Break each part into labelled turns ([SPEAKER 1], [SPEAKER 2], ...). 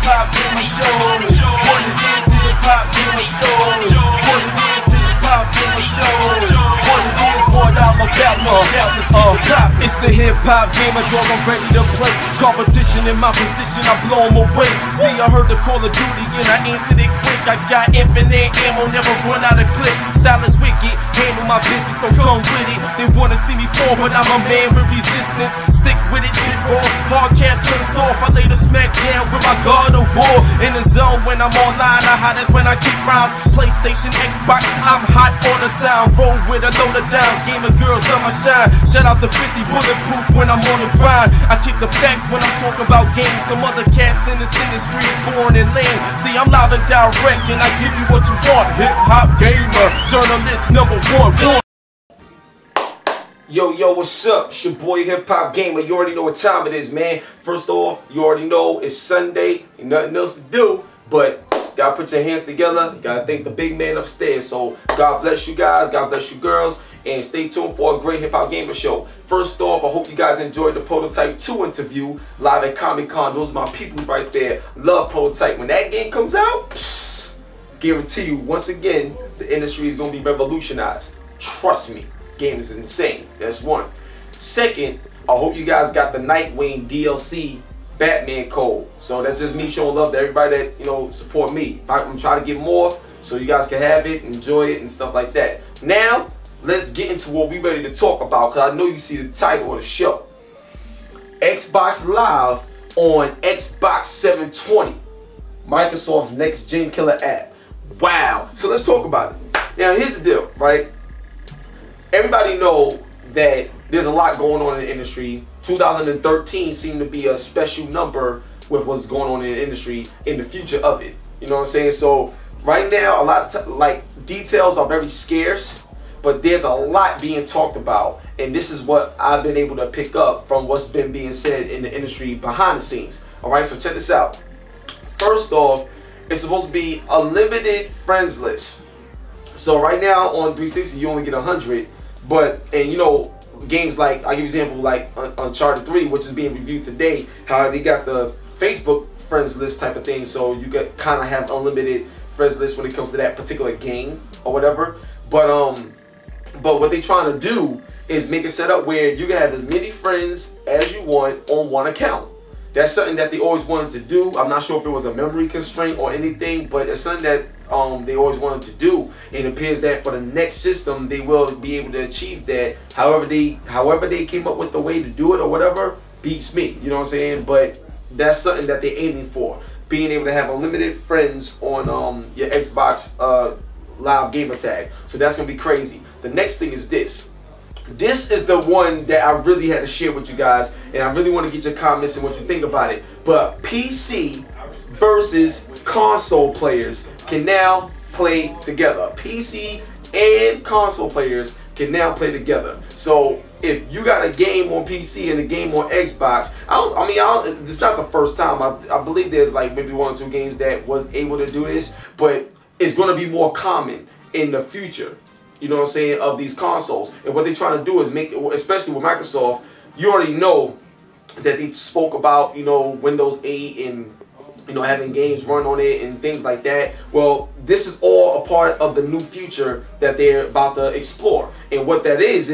[SPEAKER 1] HipHopGamerShow. What it is, HipHopGamerShow. What it is, HipHopGamerShow. What it is, what I'm about. It's the hip-hop gamer, dog, I'm ready to play. Competition in my position, I blow them away. See, I heard the Call of Duty and I answered it quick. I got infinite ammo, never run out of clips. Style is wicked, handle my business, so come with it. They wanna see me fall, but I'm a man with resistance. Sick with it, spit raw, podcast turn us off. I lay the smack down with my God of war. In the zone when I'm online, I hot as when I kick rhymes. PlayStation, Xbox, I'm hot all the time. Roll with a load of dimes, gamer girls love my shine. Shout out to 50 bulletproof when I'm on the grind. I kick the facts when I'm talking about games. Some other cats in this industry is born and lame. See, I'm live and direct and I give you what you want. Hip Hop Gamer, journalist #1. Yo, what's up? It's your boy Hip Hop Gamer. You already know what time it is, man. First off, you already know it's Sunday. Ain't nothing else to do, but gotta put your hands together. You gotta thank the big man upstairs. So God bless you guys, God bless you girls, and stay tuned for a great Hip Hop Gamer show. First off, I hope you guys enjoyed the Prototype 2 interview live at Comic-Con. Those are my people right there. Love Prototype. When that game comes out, guarantee you, once again, the industry is gonna be revolutionized. Trust me. Game is insane. That's one. Second, I hope you guys got the Nightwing DLC Batman code. So that's just me showing love to everybody that, you know, support me. I'm trying to get more so you guys can have it, enjoy it, and stuff like that. Now, let's get into what we're ready to talk about, because I know you see the title of the show. Xbox Live on Xbox720. Microsoft's next-gen killer app. Wow. So let's talk about it. Now, here's the deal, right? Everybody know that there's a lot going on in the industry. 2013 seemed to be a special number with what's going on in the industry in the future of it. You know what I'm saying? So right now, a lot of details are very scarce, but there's a lot being talked about, and this is what I've been able to pick up from what's been being said in the industry behind the scenes. All right, so check this out. First off, it's supposed to be a limited friends list. So right now on 360, you only get 100. And you know, games like, I'll give you an example, like Uncharted 3, which is being reviewed today, how they got the Facebook friends list type of thing, so you get kind of have unlimited friends list when it comes to that particular game or whatever. But what they're trying to do is make it set up where you can have as many friends as you want on one account. That's something that they always wanted to do. I'm not sure if it was a memory constraint or anything, but it's something that they always wanted to do. And it appears that for the next system, they will be able to achieve that. However they came up with the way to do it or whatever, beats me. You know what I'm saying? But that's something that they're aiming for. Being able to have unlimited friends on your Xbox Live gamer tag. So that's going to be crazy. The next thing is this. This is the one that I really had to share with you guys, and I really want to get your comments and what you think about it. But PC versus console players can now play together. PC and console players can now play together. So if you got a game on PC and a game on Xbox, it's not the first time. I believe there's like maybe 1 or 2 games that was able to do this, but it's going to be more common in the future. You know what I'm saying, of these consoles. And what they're trying to do is make, especially with Microsoft, you already know that they spoke about, you know, Windows 8 and, you know, having games run on it and things like that. Well, this is all a part of the new future that they're about to explore. And what that is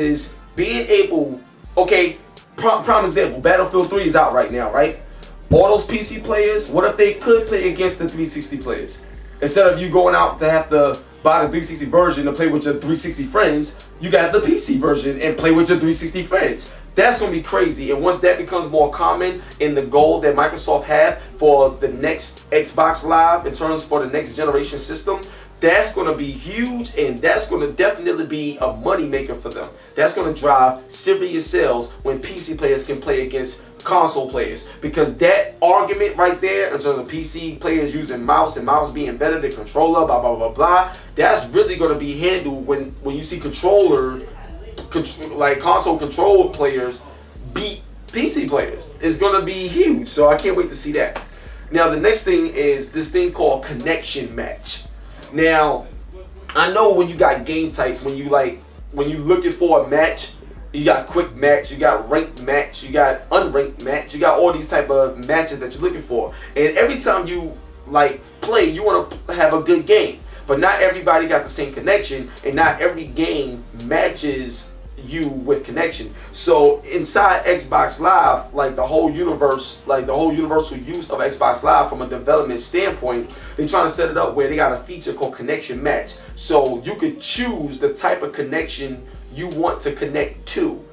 [SPEAKER 1] being able, okay, prime example, Battlefield 3 is out right now, right? All those PC players, what if they could play against the 360 players? Instead of you going out to have to buy the 360 version to play with your 360 friends, you got the PC version and play with your 360 friends. That's going to be crazy. And once that becomes more common in the goal that Microsoft have for the next Xbox Live in terms for the next generation system, that's going to be huge, and that's going to definitely be a money maker for them. That's going to drive serious sales when PC players can play against console players, because that argument right there in terms of PC players using mouse and mouse being better than controller, blah blah blah blah, that's really going to be handled when you see like console control players beat PC players. It's going to be huge, so I can't wait to see that. Now the next thing is this thing called connection match. Now I know when you got game types, when you looking for a match, You got quick match, you got ranked match, you got unranked match, you got all these type of matches that you're looking for. And every time you like play, you want to have a good game. But not everybody got the same connection, and not every game matches you with connection. So inside Xbox Live, like the whole universe, like the whole universal use of Xbox Live from a development standpoint, they're trying to set it up where they got a feature called connection match. So you could choose the type of connection you want to connect to.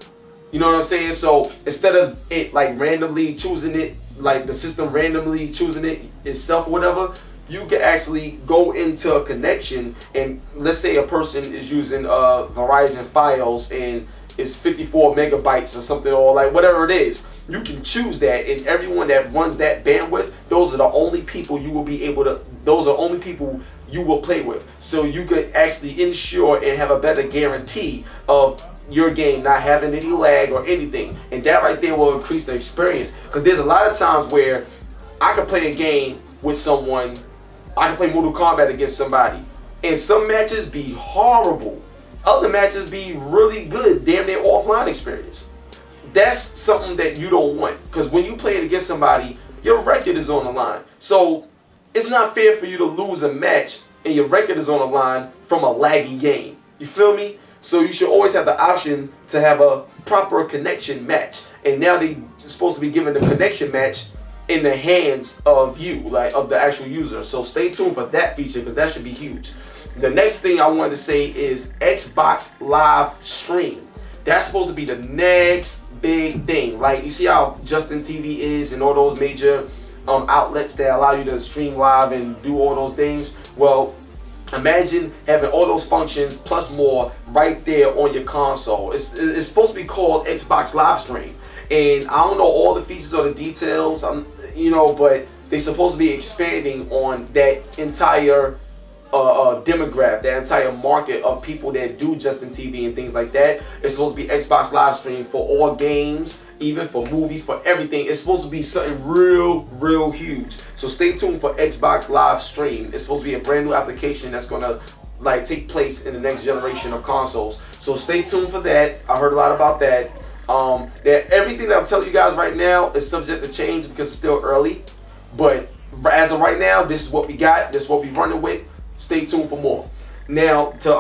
[SPEAKER 1] You know what I'm saying? So instead of it like randomly choosing it, like the system randomly choosing it itself or whatever, you can actually go into a connection, and let's say a person is using Verizon Files and it's 54 megabytes or something, or like whatever it is. You can choose that, and everyone that runs that bandwidth, those are the only people you will be able to, those are the only people you will play with. So you could actually ensure and have a better guarantee of your game not having any lag or anything. And that right there will increase the experience. Because there's a lot of times where I can play a game with someone, I can play Mortal Kombat against somebody, and some matches be horrible. Other matches be really good, damn near offline experience. That's something that you don't want, because when you play it against somebody, your record is on the line. So it's not fair for you to lose a match and your record is on the line from a laggy game. You feel me? So you should always have the option to have a proper connection match. And now they're supposed to be giving the connection match in the hands of you, like of the actual user. So stay tuned for that feature, because that should be huge. The next thing I wanted to say is Xbox Live Stream. That's supposed to be the next big thing. Like you see how Justin TV is and all those major outlets that allow you to stream live and do all those things. Well, imagine having all those functions plus more right there on your console. It's supposed to be called Xbox Live Stream. And I don't know all the features or the details, you know, but they're supposed to be expanding on that entire demographic, that entire market of people that do Justin TV and things like that. It's supposed to be Xbox Live Stream for all games, even for movies, for everything. It's supposed to be something real huge. So stay tuned for Xbox Live Stream. It's supposed to be a brand new application that's gonna like take place in the next generation of consoles. So stay tuned for that. I heard a lot about that. That everything that I'm telling you guys right now is subject to change because it's still early. But as of right now, this is what we got. This is what we're running with. Stay tuned for more. Now, to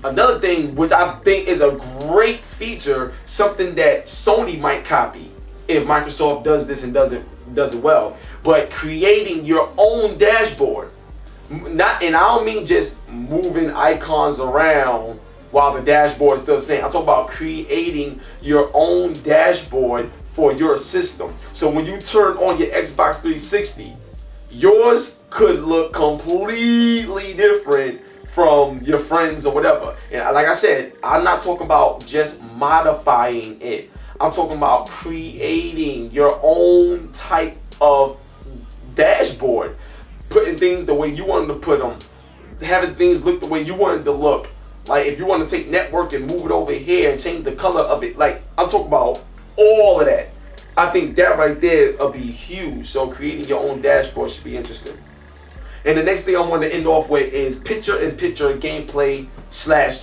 [SPEAKER 1] another thing which I think is a great feature, something that Sony might copy if Microsoft does this and does it well. But creating your own dashboard. And I don't mean just moving icons around while the dashboard is still the same. I'm talking about creating your own dashboard for your system. So when you turn on your Xbox 360, yours could look completely different from your friends or whatever. And like I said, I'm not talking about just modifying it. I'm talking about creating your own type of dashboard, putting things the way you wanted to put them, having things look the way you wanted to look. Like if you want to take network and move it over here and change the color of it, like I'm talking about all of that. I think that right there will be huge. So creating your own dashboard should be interesting. And the next thing I want to end off with is picture-in-picture gameplay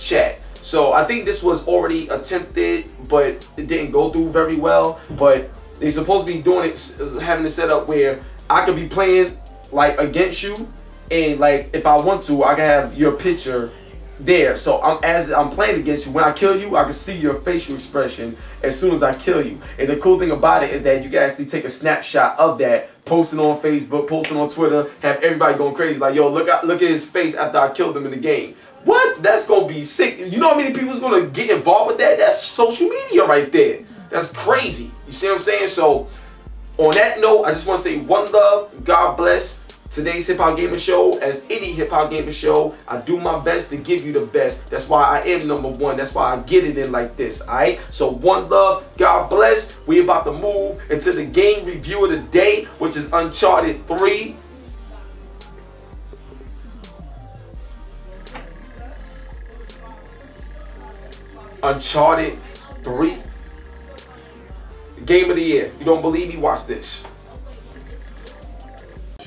[SPEAKER 1] / chat. So I think this was already attempted, but it didn't go through very well. But they're supposed to be doing it, having it set up where I could be playing like against you, and like if I want to, I can have your picture there. So as I'm playing against you, when I kill you, I can see your facial expression as soon as I kill you. And the cool thing about it is that you can actually take a snapshot of that, post it on Facebook, post it on Twitter, have everybody going crazy like, yo, look at his face after I killed him in the game. What? That's gonna be sick. You know how many people's gonna get involved with that? That's social media right there. That's crazy. You see what I'm saying? So on that note, I just want to say one love, God bless. Today's Hip Hop Gamer Show, as any Hip Hop Gamer Show, I do my best to give you the best. That's why I am #1. That's why I get it in like this, alright? So one love, God bless. We about to move into the game review of the day, which is Uncharted 3. Uncharted 3. Game of the year. You don't believe me? Watch this.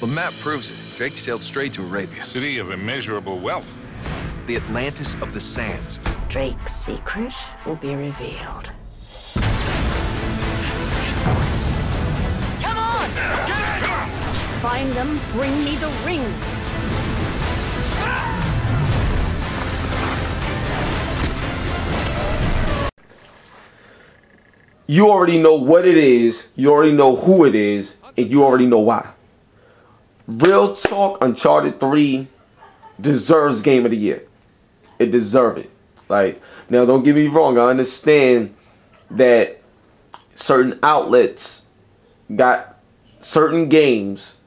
[SPEAKER 2] The map proves it. Drake sailed straight to Arabia.
[SPEAKER 3] City of immeasurable wealth.
[SPEAKER 2] The Atlantis of the Sands.
[SPEAKER 4] Drake's secret will be revealed. Find them, bring me the ring.
[SPEAKER 1] You already know what it is, you already know who it is, and you already know why. Real talk, Uncharted 3 deserves Game of the Year. It deserves it. Like, now don't get me wrong, I understand that certain outlets got certain games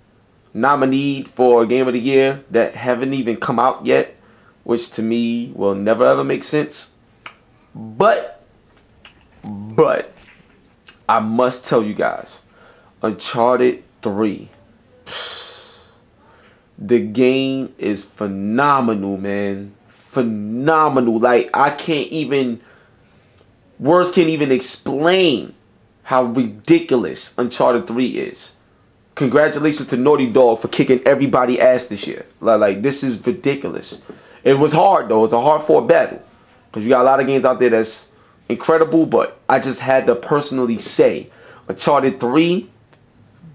[SPEAKER 1] nominated for Game of the Year that haven't even come out yet, which to me will never ever make sense. But I must tell you guys, Uncharted 3, the game is phenomenal, man. Phenomenal. Like, words can't even explain how ridiculous Uncharted 3 is. Congratulations to Naughty Dog for kicking everybody's ass this year. Like, this is ridiculous. It was hard, though. It's a hard-fought battle. Because you got a lot of games out there that's incredible, but I just had to personally say Uncharted 3,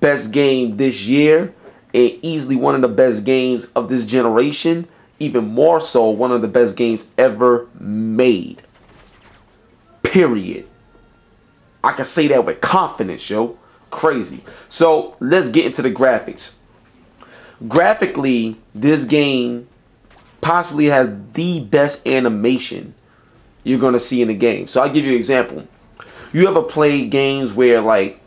[SPEAKER 1] best game this year, and easily one of the best games of this generation. Even more so, one of the best games ever made. Period. I can say that with confidence, yo. Crazy. So let's get into the graphics. Graphically, this game possibly has the best animation you're gonna see in the game. So I'll give you an example. You ever played games where, like,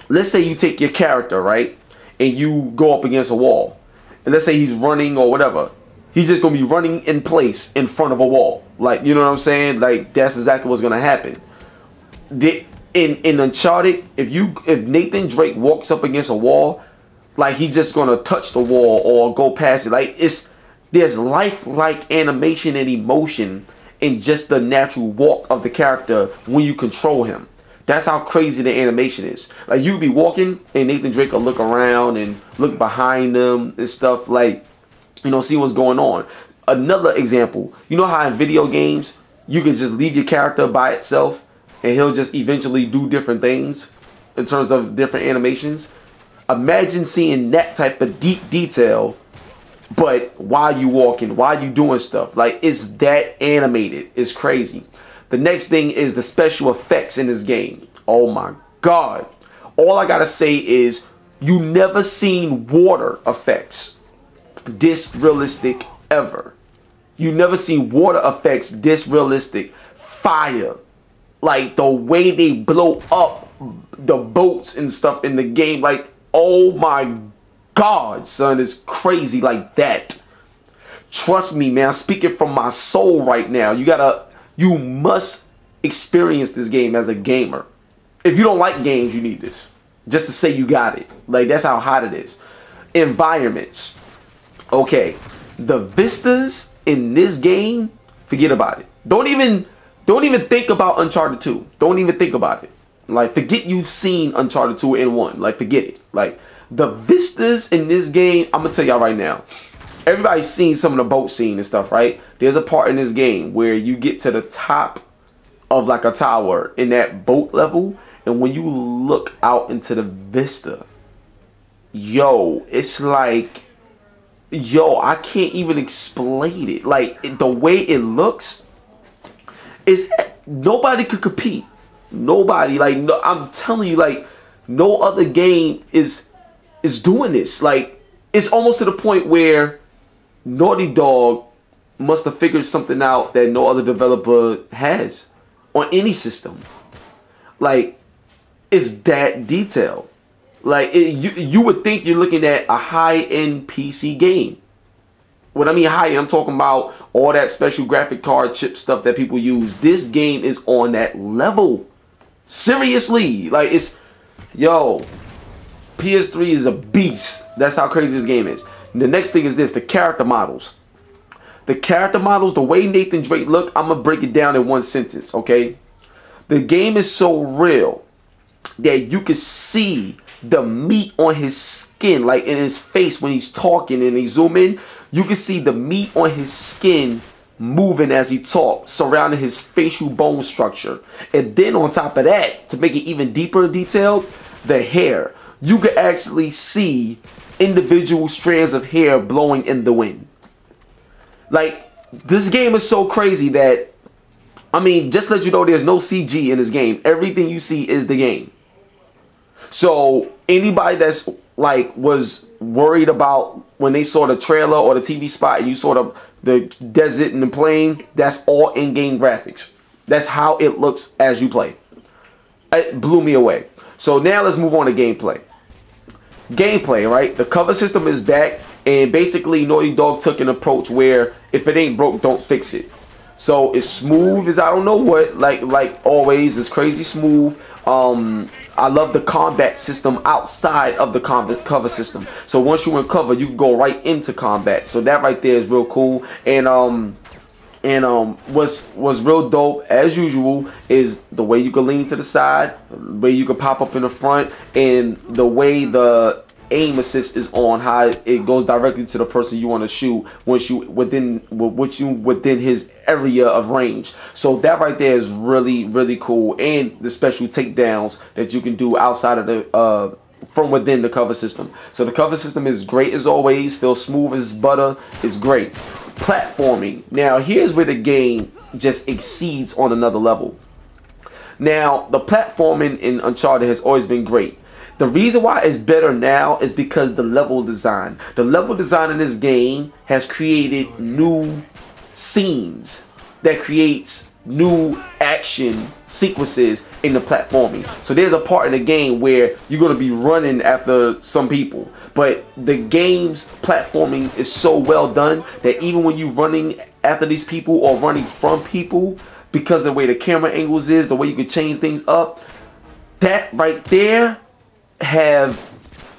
[SPEAKER 1] let's say you take your character, right, and you go up against a wall, and let's say he's running or whatever, he's just gonna be running in place in front of a wall. Like, you know what I'm saying? Like, that's exactly what's gonna happen. In Uncharted, if Nathan Drake walks up against a wall, like, he's just gonna touch the wall or go past it. Like, there's lifelike animation and emotion in just the natural walk of the character when you control him. That's how crazy the animation is. Like, you be walking and Nathan Drake will look around and look behind them and stuff, like, you know, see what's going on. Another example, you know how in video games you can just leave your character by itself and he'll just eventually do different things in terms of different animations? Imagine seeing that type of deep detail, but while you walking, while you doing stuff. Like, it's that animated. It's crazy. The next thing is the special effects in this game. Oh my God. All I gotta say is, you never seen water effects this realistic ever. You never seen water effects this realistic. Fire. Like, the way they blow up the boats and stuff in the game. Like, oh my God, son, it's crazy like that. Trust me, man, I'm speaking from my soul right now. You must experience this game as a gamer. If you don't like games, you need this. Just to say you got it. Like, that's how hot it is. Environments. Okay, the vistas in this game, forget about it. Don't even think about Uncharted 2. Don't even think about it. Like, forget you've seen Uncharted 2 and 1. Like, forget it. Like, the vistas in this game, I'm gonna tell y'all right now. Everybody's seen some of the boat scene and stuff, right? There's a part in this game where you get to the top of, like, a tower in that boat level, and when you look out into the vista, yo, it's like, yo, I can't even explain it. Like, the way it looks, nobody could compete. Nobody. Like, no, I'm telling you, like, no other game is doing this. Like, it's almost to the point where Naughty Dog must have figured something out that no other developer has on any system. Like, it's that detailed. Like, you would think you're looking at a high-end PC game. When I mean high-end, I'm talking about all that special graphic card chip stuff that people use. This game is on that level. Seriously. Like, it's, yo, PS3 is a beast. That's how crazy this game is. And the next thing is this, the character models. The character models, the way Nathan Drake look, I'm going to break it down in one sentence, okay? The game is so real that you can see the meat on his skin, like in his face when he's talking, and he zoom in, you can see the meat on his skin moving as he talks, surrounding his facial bone structure. And then on top of that, to make it even deeper detailed, the hair. you could actually see individual strands of hair blowing in the wind. Like, this game is so crazy that, I mean, just to let you know, there's no CG in this game. Everything you see is the game. So anybody that's like was worried about when they saw the trailer or the TV spot and you saw the desert and the plane, that's all in-game graphics. That's how it looks as you play. It blew me away. So now let's move on to gameplay. Gameplay, right? The cover system is back, and basically Naughty Dog took an approach where if it ain't broke, don't fix it. So it's smooth as I don't know what, like always. It's crazy smooth. I love the combat system outside of the cover system. So once you in cover, you can go right into combat. So that right there is real cool. And what's real dope as usual is the way you can lean to the side, the way you can pop up in the front, and the way the aim assist is on, how it goes directly to the person you want to shoot once you within his area of range. So that right there is really cool, and the special takedowns that you can do outside of the from within the cover system. So the cover system is great as always, feels smooth as butter, is great. Platforming. Now here's where the game just exceeds on another level. Now the platforming in Uncharted has always been great. The reason why it's better now is because the level design. The level design in this game has created new scenes that creates new action sequences in the platforming. So there's a part in the game where you're going to be running after some people, but the game's platforming is so well done that even when you're running after these people or running from people, because of the way the camera angles is, the way you can change things up, that right there has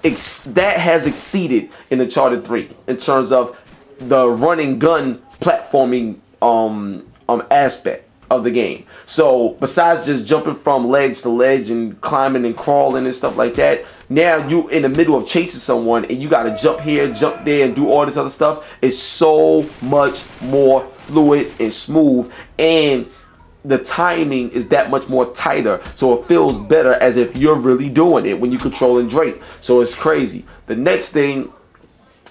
[SPEAKER 1] exceeded in Uncharted 3 in terms of the running gun platforming aspect of the game. So besides just jumping from ledge to ledge and climbing and crawling and stuff like that, now you in the middle of chasing someone and you got to jump here, jump there, and do all this other stuff. It's so much more fluid and smooth, and the timing is that much more tighter, so it feels better as if you're really doing it when you're controlling Drake. So it's crazy. The next thing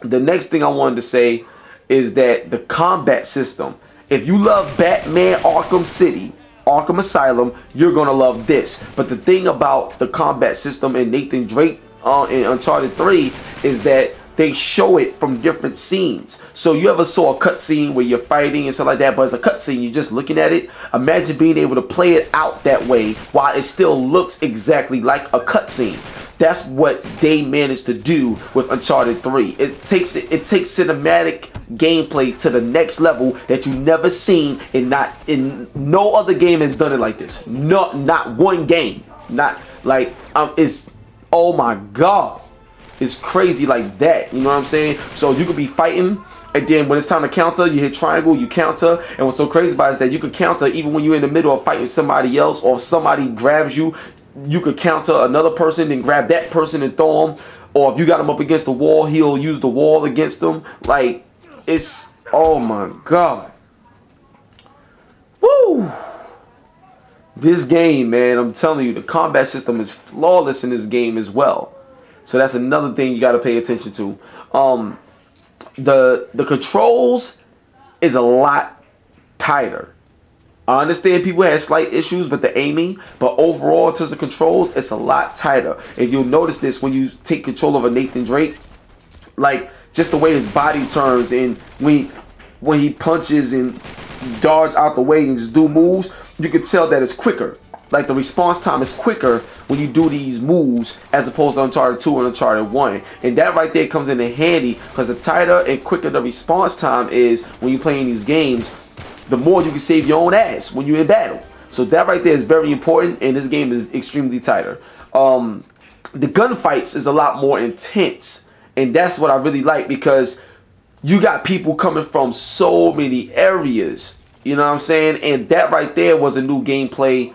[SPEAKER 1] I wanted to say is that the combat system. If you love Batman Arkham City, Arkham Asylum, you're gonna love this. But the thing about the combat system in Nathan Drake in Uncharted 3 is that they show it from different scenes. So you ever saw a cutscene where you're fighting and stuff like that, but it's a cutscene, you're just looking at it? Imagine being able to play it out that way while it still looks exactly like a cutscene. That's what they managed to do with Uncharted 3. It takes cinematic gameplay to the next level that you never seen, and no other game has done it like this. Not one game. Not like it's, oh my god. It's crazy like that, you know what I'm saying? So you could be fighting, and then when it's time to counter, you hit triangle, you counter. And what's so crazy about it is that you could counter even when you're in the middle of fighting somebody else, or if somebody grabs you, you could counter another person, then grab that person and throw them. Or if you got him up against the wall, he'll use the wall against them. Like, it's, oh my god. Woo! This game, man, I'm telling you, the combat system is flawless in this game as well. So that's another thing you got to pay attention to. The controls is a lot tighter. I understand people had slight issues with the aiming, but overall in terms of controls, it's a lot tighter. And you'll notice this when you take control of a Nathan Drake, like just the way his body turns, and when he punches and dodges out the way and just do moves, you can tell that it's quicker. Like the response time is quicker when you do these moves as opposed to Uncharted 2 and Uncharted 1. And that right there comes in handy, because the tighter and quicker the response time is when you're playing these games, the more you can save your own ass when you're in battle. So that right there is very important, and this game is extremely tighter. The gunfights is a lot more intense, and that's what I really like, because you got people coming from so many areas, you know what I'm saying? And that right there was a new gameplay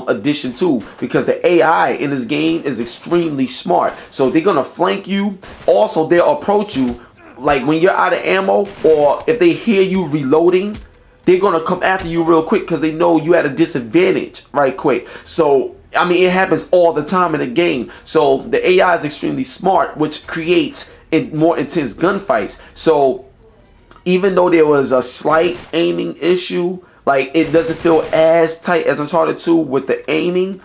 [SPEAKER 1] addition too, because the AI in this game is extremely smart. So they're gonna flank you. Also, they'll approach you like when you're out of ammo, or if they hear you reloading, they're gonna come after you real quick because they know you at a disadvantage right quick. So I mean, it happens all the time in the game. So the AI is extremely smart, which creates more intense gunfights. So even though there was a slight aiming issue, like it doesn't feel as tight as Uncharted 2 with the aiming,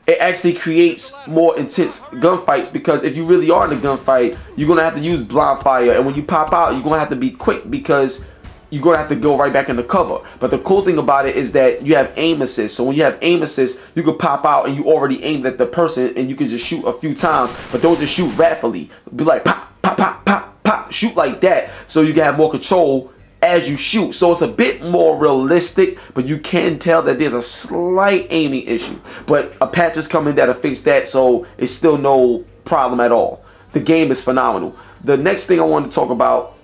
[SPEAKER 1] it actually creates more intense gunfights, because if you really are in a gunfight, you're going to have to use blind fire, and when you pop out, you're going to have to be quick because you're going to have to go right back into cover. But the cool thing about it is that you have aim assist. So when you have aim assist, you can pop out and you already aimed at the person and you can just shoot a few times, but don't just shoot rapidly. Be like pop, pop, pop, pop, pop, shoot like that, so you can have more control as you shoot. So it's a bit more realistic, but you can tell that there's a slight aiming issue. But a patch is coming that'll fix that, so it's still no problem at all. The game is phenomenal. The next thing I want to talk about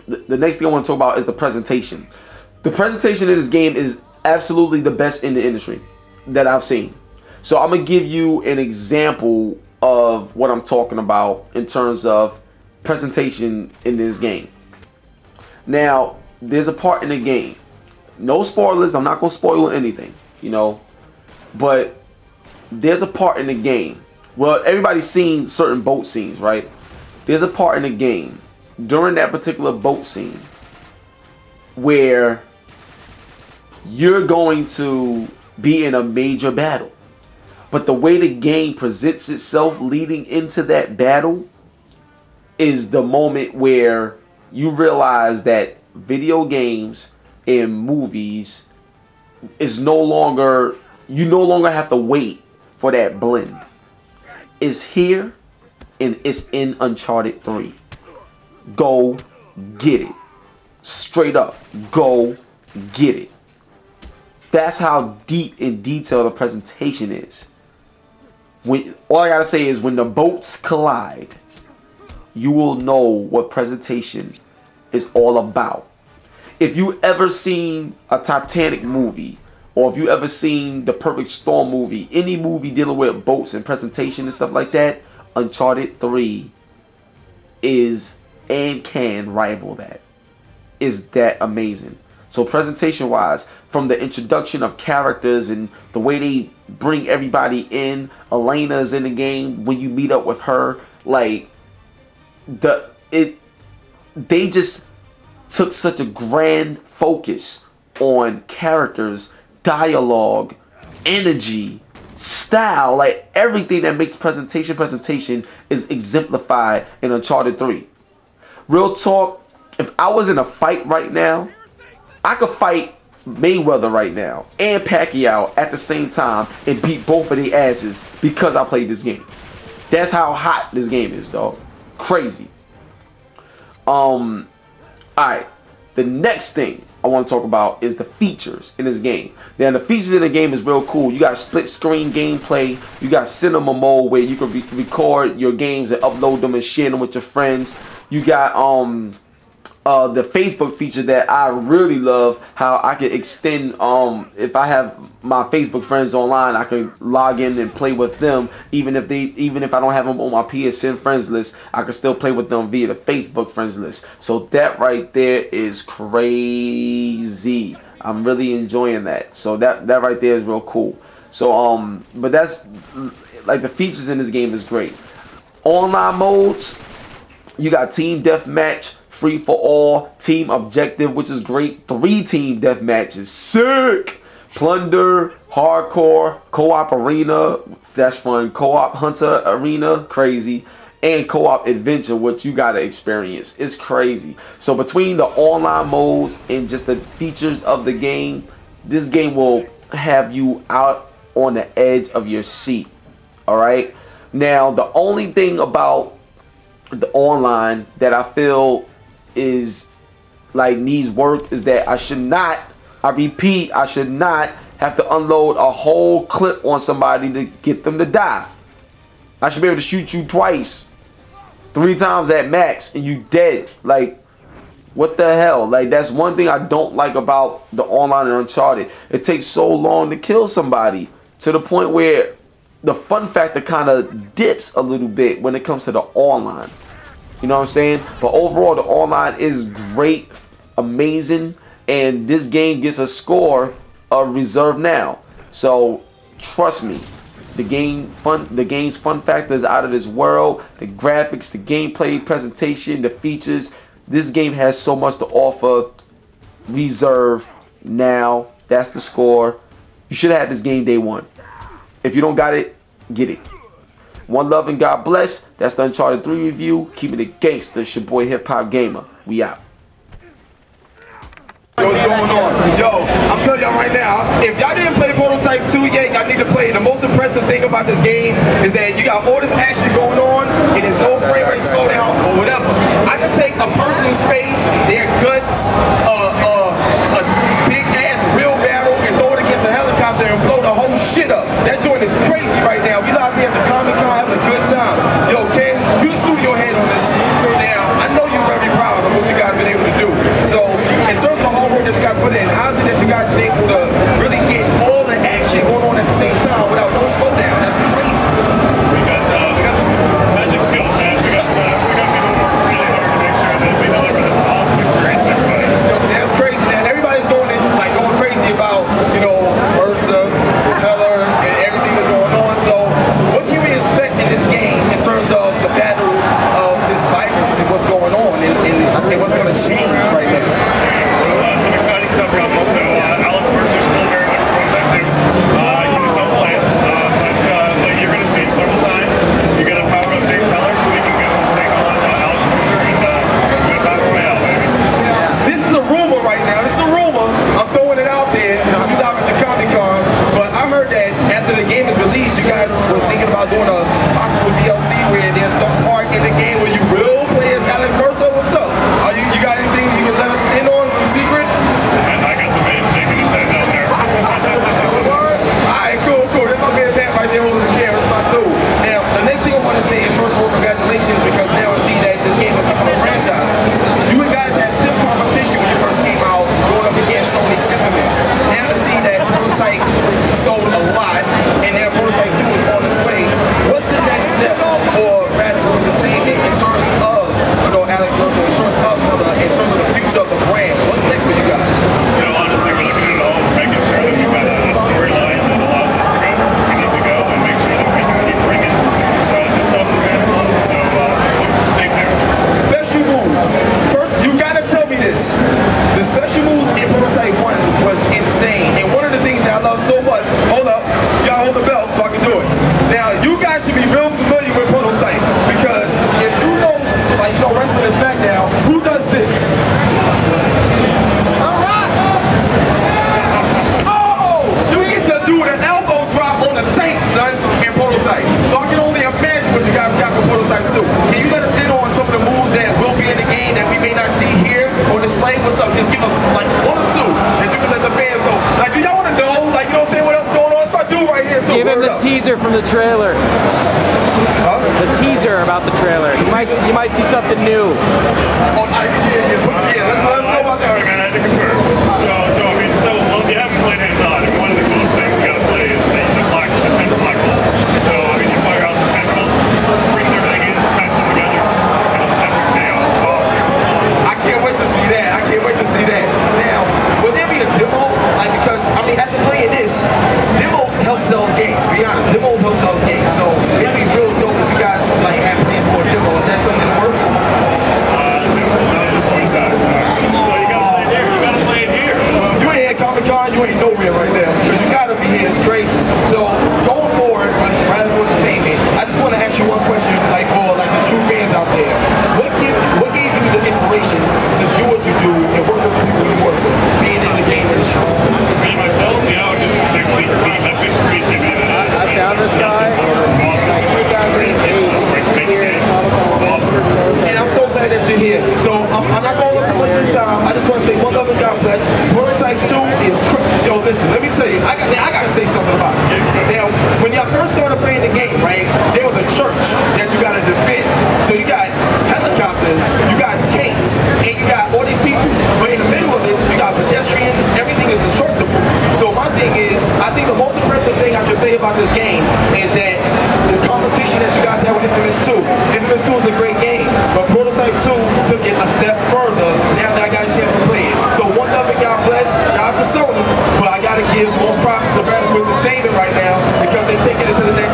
[SPEAKER 1] is the presentation. The presentation in this game is absolutely the best in the industry that I've seen. So I'm gonna give you an example of what I'm talking about in terms of presentation in this game. Now, there's a part in the game, no spoilers, I'm not gonna spoil anything, you know, but there's a part in the game. Well, everybody's seen certain boat scenes, right? There's a part in the game during that particular boat scene where you're going to be in a major battle, but the way the game presents itself leading into that battle is the moment where you realize that video games and movies is no longer, you no longer have to wait for that blend. It's here and it's in Uncharted 3. Go get it. Straight up, go get it. That's how deep in detail the presentation is. When, all I gotta say is when the boats collide, you will know what presentation is all about. If you ever seen a Titanic movie, or if you ever seen the Perfect Storm movie, any movie dealing with boats and presentation and stuff like that, Uncharted 3 is and can rival that. Is that amazing? So presentation wise, from the introduction of characters and the way they bring everybody in, Elena's in the game when you meet up with her, like they just took such a grand focus on characters, dialogue, energy, style, like everything that makes presentation is exemplified in Uncharted 3. Real talk, if I was in a fight right now, I could fight Mayweather right now and Pacquiao at the same time and beat both of their asses because I played this game. That's how hot this game is, dog. Crazy. Alright, the next thing I want to talk about is the features in this game. Now, the features in the game is real cool. You got split screen gameplay. You got cinema mode where you can record your games and upload them and share them with your friends. You got the Facebook feature that I really love, how I can extend, if I have my Facebook friends online, I can log in and play with them even if I don't have them on my PSN friends list. I can still play with them via the Facebook friends list. So that right there is crazy. I'm really enjoying that. So that right there is real cool. So but that's like the features in this game is great. Online modes, you got team deathmatch, free for all, team objective, which is great. 3 team death matches, sick. Plunder, hardcore, co-op arena, that's fun. Co-op hunter arena, crazy. And co-op adventure, which you gotta experience. It's crazy. So between the online modes and just the features of the game, this game will have you out on the edge of your seat. All right. Now, the only thing about the online that I feel is like needs work is that I should not have to unload a whole clip on somebody to get them to die. I should be able to shoot you twice, 3 times at max, and you dead. Like, what the hell? Like, that's one thing I don't like about the online and Uncharted. It takes so long to kill somebody to the point where the fun factor kind of dips a little bit when it comes to the online. You know what I'm saying? But overall, the online is great, amazing, and this game gets a score of reserve now. So trust me, The game's fun factor is out of this world. The graphics, the gameplay, presentation, the features. This game has so much to offer. Reserve now. That's the score. You should have had this game day one. If you don't got it, get it. One love and God bless. That's the Uncharted 3 review. Keeping it gangster. It's your boy HipHopGamer. We out.
[SPEAKER 5] Yo, what's going on? Yo, I'm telling y'all right now, if y'all didn't play Prototype 2 yet, y'all need to play it. The most impressive thing about this game is that you got all this action going on, and there's no frame rate slowdown or whatever. I can take a person's face, their guts, a big ass wheelbarrow, and throw it against a helicopter and blow the whole shit up. That joint is crazy right now. We out here at the Comic-Con having a good time. Yo, Ken, you the studio head on this. Now, I know you're very proud of what you guys been able to do. So, in terms of the hard work that you guys put in, how is it that you guys are able to really get all the action going on at the same time without no slowdown? That's crazy.
[SPEAKER 3] We got some magic skills, man. We got people working really hard to make sure that we deliver this awesome experience to everybody.
[SPEAKER 5] That's crazy. Now everybody's going crazy about, you know, Ursa, Heller, and everything that's going on. So, what can we expect in this game in terms of the battle of this virus and what's going on and what's going to change right now?
[SPEAKER 3] Some exciting stuff coming. So Alex Mercer's still very much Prototype 2. You just don't play it, but you're going to see it several times. You're going to power up James Heller so we can go take on Alex Mercer and go battle royale, baby.
[SPEAKER 5] This is a rumor right now. This is a rumor. I'm throwing it out there. Now, I'm live at the Comic-Con, but I heard that after the game is released, you guys was thinking about doing a possible DLC where there's some part in the game where you will play as Alex Mercer. What's up? You got anything you can let us in on from secret?
[SPEAKER 3] And I got the man shaking his head down there.
[SPEAKER 5] Alright, cool. That's my man Matt right there over the camera. It's my dude. Now, the next thing I want to say is, first of all, congratulations, because now I see that this game has become a franchise. You guys had stiff competition when you first came out, going up against Sony's Infamous. Now to see that Prototype sold a lot, and now Prototype 2 is on its way. What's the next step for Radical Entertainment in terms of, you know, Alex Mercer, in terms of the future of the brand? What's next for you guys?
[SPEAKER 3] You know, honestly, we're looking at it all, making sure that we've got a storyline that allows us to go where we need to go and make sure that we can keep bringing this stuff to fans love. So stay tuned.
[SPEAKER 5] Special moves. First, you gotta tell me this. The special moves in Prototype 1 was insane. And one of the things that I love so much, hold up, y'all hold the belt so I can do it. Now, you guys should be real familiar with Prototype, because if you know, like, you know, wrestling and SmackDown, who does this? You get to do an elbow drop on the tank, son, in Prototype. So I can only imagine what you guys got for Prototype 2. Can you let us in on some of the moves that will be in the game that we may not see here or display? What's up? Just give us like one or two that you can let the fans know. Like, do y'all want to know? Like, you know what I'm saying? What else is going on? It's my dude right here too.
[SPEAKER 6] Give him the teaser from the trailer.
[SPEAKER 5] Huh?
[SPEAKER 6] The teaser about the trailer. You might see something new.
[SPEAKER 5] Oh, let's know about that.
[SPEAKER 3] Sorry, man, I had to confirm. Well, if you haven't played hands-on, one of the coolest things you gotta play is the black hole. So, I mean, you fire out the tentacles, brings everything in, smash them together, it's just an epic chaos. It's awesome.
[SPEAKER 5] I can't wait to see that. Now, will there be a demo? Like, because, I mean, after playing this, demos help sell games, to be honest. Demos help sell games. So, it'd be real dope if you guys, like, have plans for a demo. Is that something that works?
[SPEAKER 3] No, not at this point in time. So, you gotta play it here.
[SPEAKER 5] Well, if you ain't at Comic-Con, you ain't nowhere right now. Because you gotta be here. It's crazy. So, going forward, Radical Entertainment, I just want to ask you one question, like, for, like, the true fans out there. What gave you the inspiration to do what you do and work with the people you work with, being in the game industry?
[SPEAKER 3] Me, myself, you know, just actually being epic creativity.
[SPEAKER 6] I found this guy like 2008 here in Comic-Con.
[SPEAKER 5] And I'm so glad that you're here. So I'm not going to look too much of your time. I just want to say one love and God bless. Prototype 2 is yo, listen, let me tell you, I got to say something about it. Now, when y'all first started playing the game, right, there was a church that you got to defend. So you got helicopters, you got tanks, and you got all these people. But in the middle of this, you got pedestrians, everything is destructible. So my thing is, I think the most impressive thing I can say about this game is that the competition that you guys had with Infamous 2. Infamous 2 is a great game, but Prototype 2 took it a step further now that I got a chance to play it. So one love and God bless, shout out to Sony, but I gotta give more props to Radical Entertainment right now because they're taking it to the next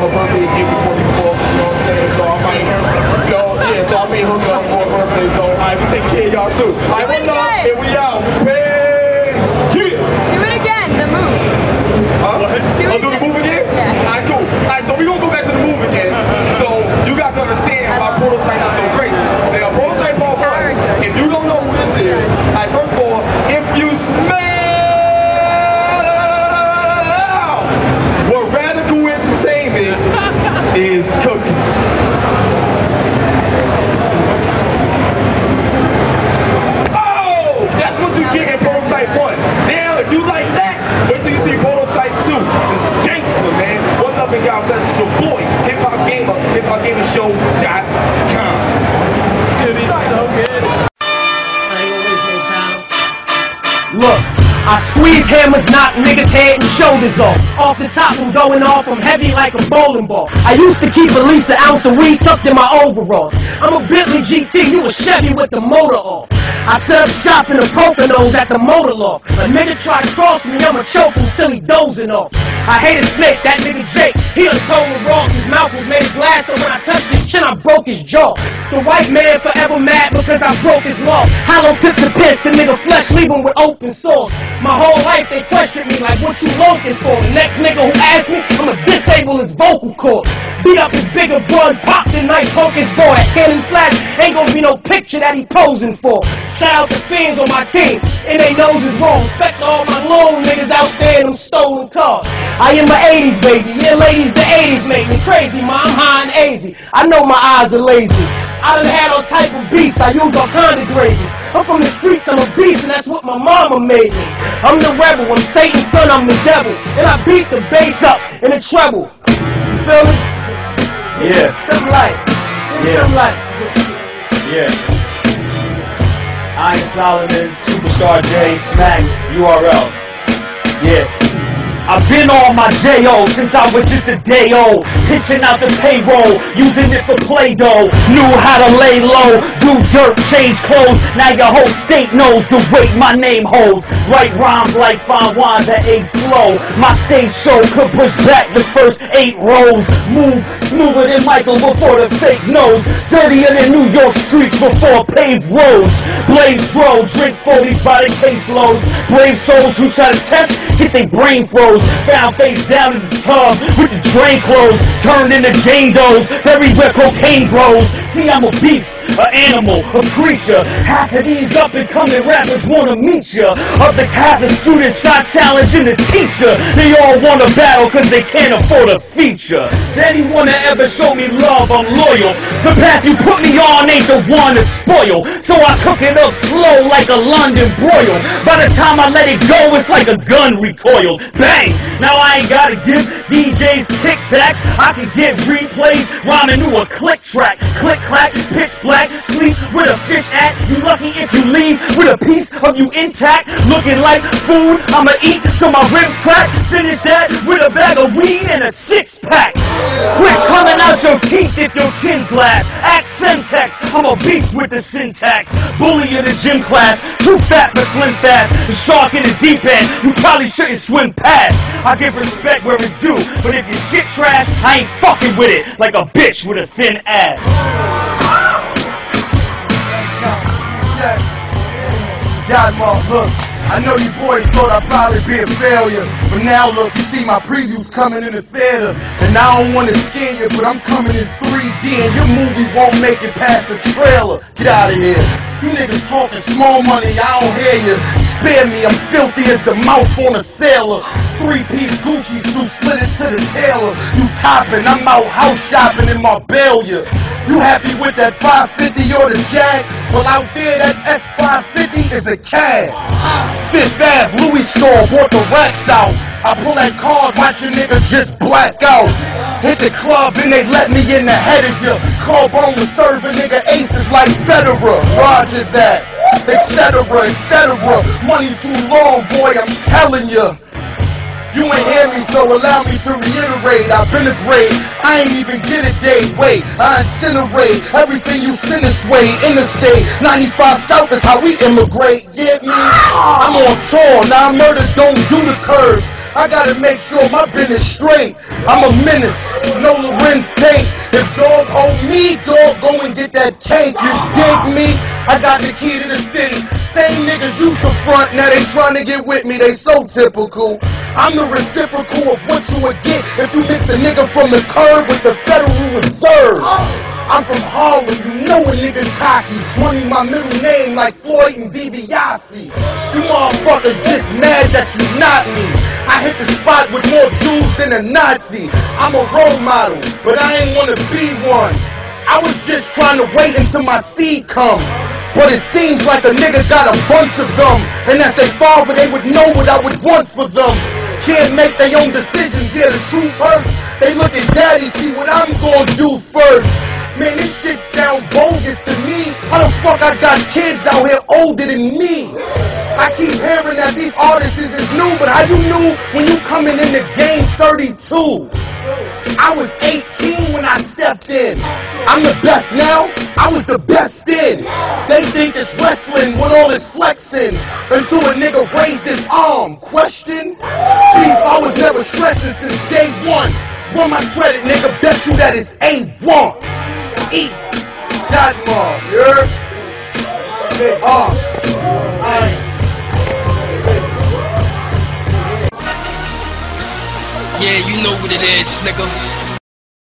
[SPEAKER 5] her birthday is April 24th, you know what I'm saying? So I might, you know, yeah, so I may hook her up for her birthday. So, alright, we take care of y'all too. Alright, one love, and we out. Peace. Yeah.
[SPEAKER 7] Do it again, the move.
[SPEAKER 5] Huh? Do the move again?
[SPEAKER 7] Yeah.
[SPEAKER 5] Alright, cool. Alright, so we're gonna go back to the move again. So you guys understand why prototype is so crazy. Now, prototype Paul Burr, if you don't know who this is, alright, first of all, if you smell what Radical Entertainment is cooking. Oh, that's what you get in prototype 1. Now, if you like that, wait till you see prototype 2. This is gangster, man. One up and God bless. It's your boy, HipHopGamer, HipHopGamerShow.com.
[SPEAKER 6] Dude, he's so good.
[SPEAKER 8] Look, I squeeze hammers, knock niggas' head and shoulders off. Off the top, I'm going off, I'm heavy like a bowling ball. I used to keep at least an ounce of weed tucked in my overalls. I'm a Bentley GT, you a Chevy with the motor off. I set up shop in the Poconos at the motor loft. A nigga try to cross me, I'ma choke him till he dozing off. I hate a snake, that nigga Jake. He done told me Ross, his mouth was made of glass, so when I touched his chin, I broke his jaw. The white man forever mad because I broke his law. Hollow tips are pissed, the nigga flesh leave him with open sores. My whole life they questioned me like, what you looking for? The next nigga who asked me, I'ma disable his vocal cords. Beat up his bigger blood, pop the knife, poke his boy. That cannon flash ain't gonna be no picture that he posing for. Shout out to Fiends on my team, and they knows is wrong. Respect to all my lone niggas out there in them stolen cars. I am my 80s baby, yeah ladies, the 80s make me crazy, ma, I'm high and hazy. I know my eyes are lazy. I done had all type of beats, I use all kind of grazes. I'm from the streets, I'm a beast, and that's what my mama made me. I'm the rebel, I'm Satan's son, I'm the devil. And I beat the bass up in the treble. You feel me?
[SPEAKER 6] Yeah.
[SPEAKER 8] Something like.
[SPEAKER 6] Yeah.
[SPEAKER 8] Something like.
[SPEAKER 6] Yeah. Iron Soloman, Superstar J, Smack, URL. Yeah. I've been on my J.O. since I was just a day old. Pitching out the payroll, using it for Play-Doh. Knew how to lay low, do dirt, change clothes. Now your whole state knows the weight my name holds. Write rhymes like fine wines that age slow. My stage show could push back the first 8 rows. Move smoother than Michael before the fake nose. Dirtier than New York streets before paved roads. Blaze road, drink 40s by the caseloads. Brave souls who try to test, get their brain froze. Found face down in the tub with the drain closed. Turned into Jane Does, buried where cocaine grows. See, I'm a beast, an animal, a creature. Half of these up and coming rappers wanna meet ya. Of the half the students start challenging the teacher. They all wanna battle cause they can't afford a feature. To anyone that ever show me love, I'm loyal. The path you put me on ain't the one to spoil. So I cook it up slow like a London broil. By the time I let it go, it's like a gun recoiled. Bang! Now I ain't gotta give DJs kickbacks. I can get replays, rhyming to a click track. Click clack, pitch black, sleep with a fish at. You lucky if you leave with a piece of you intact. Looking like food, I'ma eat till my ribs crack. Finish that with a bag of weed and a 6-pack. Quit coming out your teeth if your chin's glass. Act syntax, I'm a beast with the syntax. Bully in the gym class, too fat for slim fast. The shark in the deep end, you probably shouldn't swim past. I give respect where it's due, but if your shit trash, I ain't fucking with it like a bitch with a thin ass.
[SPEAKER 9] Look, I know you boys thought I'd probably be a failure, but now look, you see my previews coming in the theater, and I don't want to scare you, but I'm coming in 3D, and your movie won't make it past the trailer. Get out of here. You niggas talking small money, I don't hear you. Spare me, I'm filthy as the mouth on a sailor. 3-piece Gucci suit slid into the tailor. You topping, I'm out house shopping in Marbella. You happy with that 550 or the Jag? Well, out there, that S550 is a cab. 5th Ave, Louis store, bought the racks out. I pull that card, watch a nigga just black out. Hit the club and they let me in the head of you. Carbone to serve a nigga aces like Federer. Roger that, etc., etc. Money too long, boy, I'm telling you. You ain't hear me, so allow me to reiterate. I've been a grade, I ain't even get a day. Wait, I incinerate everything you send this way. Interstate 95 South is how we immigrate. Get me? I'm on tour, now Murda don't do the curves. I gotta make sure my business straight. I'm a menace, no Lorenz tape. If dog owe me, dog, go and get that cake. You dig me? I got the key to the city. Same niggas used to front, now they trying to get with me. They so typical. I'm the reciprocal of what you would get if you mix a nigga from the curb with the Federal Reserve. I'm from Harlem, you know a nigga cocky. Money my middle name like Floyd and DiBiase. You motherfuckers just mad that you not me. I hit the spot with more Jews than a Nazi. I'm a role model, but I ain't wanna be one. I was just trying to wait until my seed come. But it seems like a nigga got a bunch of them. And as they father, they would know what I would want for them. Can't make their own decisions, yeah, the truth hurts. They look at daddy, see what I'm gonna do first. Man, this shit sound bogus to me. How the fuck I got kids out here older than me? I keep hearing that these artists is new, but how you knew when you coming in the game 32? I was 18 when I stepped in. I'm the best now, I was the best in. They think it's wrestling with all this flexing until a nigga raised his arm. Question? Beef, I was never stressing since day one. Run my credit, nigga, bet you that it's A1. Eats, that mom, you heard? Big Ars.
[SPEAKER 7] Yeah, you know what it is, nigga.